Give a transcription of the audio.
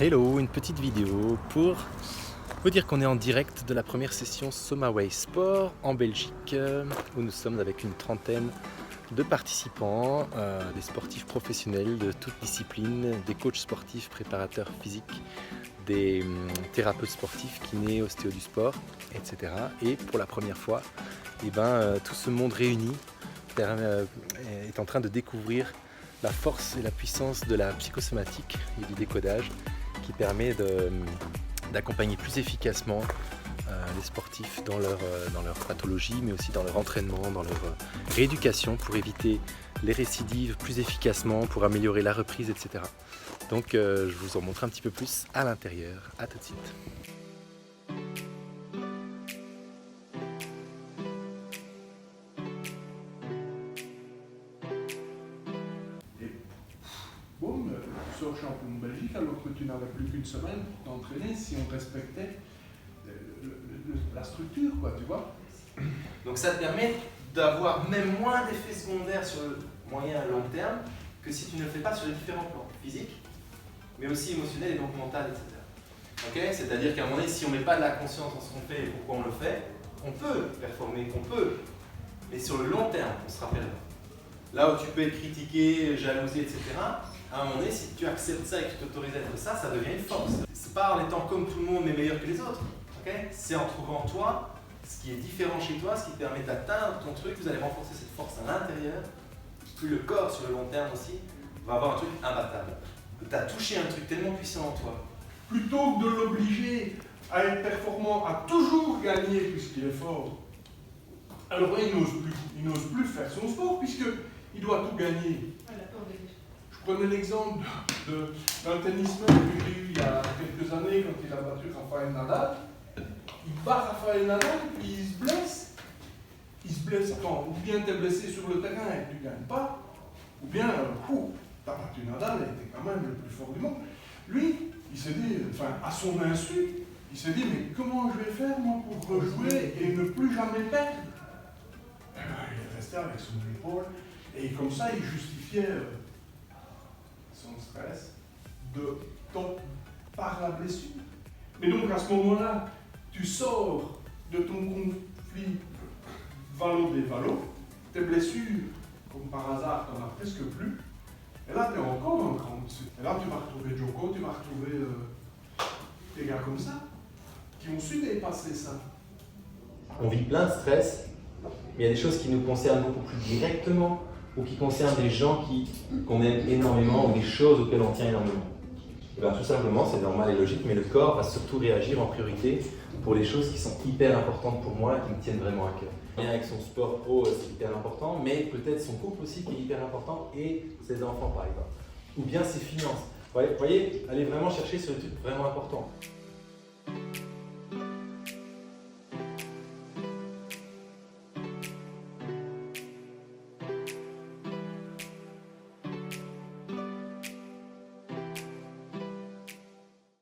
Hello, une petite vidéo pour vous dire qu'on est en direct de la première session Somaway Sport en Belgique, où nous sommes avec une trentaine de participants, des sportifs professionnels de toutes disciplines, des coachs sportifs, préparateurs physiques, des thérapeutes sportifs, kinés, ostéos du sport, etc. Et pour la première fois, tout ce monde réuni est en train de découvrir la force et la puissance de la psychosomatique et du décodage qui permet d'accompagner plus efficacement les sportifs dans leur pathologie, mais aussi dans leur entraînement, dans leur rééducation pour éviter les récidives plus efficacement, pour améliorer la reprise, etc. Donc je vous en montre un petit peu plus à l'intérieur. À tout de suite. Boum, tu sors champion de Belgique alors que tu n'avais plus qu'une semaine pour t'entraîner si on respectait la structure, quoi, tu vois. Donc ça te permet d'avoir même moins d'effets secondaires sur le moyen et long terme que si tu ne le fais pas sur les différents plans, physiques, mais aussi émotionnel et donc mental, etc. Okay, c'est-à-dire qu'à un moment donné, si on ne met pas de la conscience dans ce qu'on fait et pourquoi on le fait, on peut performer, mais sur le long terme, on sera perdant. Là où tu peux être critiqué, jalousé, etc., à un moment donné, si tu acceptes ça et que tu t'autorises à être ça, ça devient une force. C'est pas en étant comme tout le monde mais meilleur que les autres. Okay, c'est en trouvant toi ce qui est différent chez toi, ce qui te permet d'atteindre ton truc. Vous allez renforcer cette force à l'intérieur. Puis le corps, sur le long terme aussi, va avoir un truc imbattable. Tu as touché un truc tellement puissant en toi. Plutôt que de l'obliger à être performant, à toujours gagner puisqu'il est fort, alors là, il n'ose plus faire son sport puisqu'il doit tout gagner. Je prenais l'exemple d'un tennisman que j'ai eu il y a quelques années quand il a battu Rafael Nadal. Il bat Rafael Nadal et puis il se blesse. Il se blesse quand ou bien tu es blessé sur le terrain et que tu ne gagnes pas, ou bien tu as battu Nadal et tu es quand même le plus fort du monde. Lui, il s'est dit, enfin à son insu, il s'est dit mais comment je vais faire moi pour rejouer et ne plus jamais perdre? Il est resté avec son épaule et comme ça il justifiait son stress par la blessure. Mais donc à ce moment-là, tu sors de ton conflit valo-dévalo, tes blessures, comme par hasard, tu n'en as presque plus, et là tu es encore dans le grand dessus. Et là tu vas retrouver Joko, tu vas retrouver des gars comme ça, qui ont su dépasser ça. On vit plein de stress, mais il y a des choses qui nous concernent beaucoup plus directement ou qui concernent des gens qu'on aime énormément ou des choses auxquelles on tient énormément. Et bien, tout simplement, c'est normal et logique, mais le corps va surtout réagir en priorité pour les choses qui sont hyper importantes pour moi et qui me tiennent vraiment à cœur. Bien avec son sport pro, c'est hyper important, mais peut-être son couple aussi qui est hyper important et ses enfants par exemple. Ou bien ses finances. Vous voyez, allez vraiment chercher sur les trucs vraiment importants.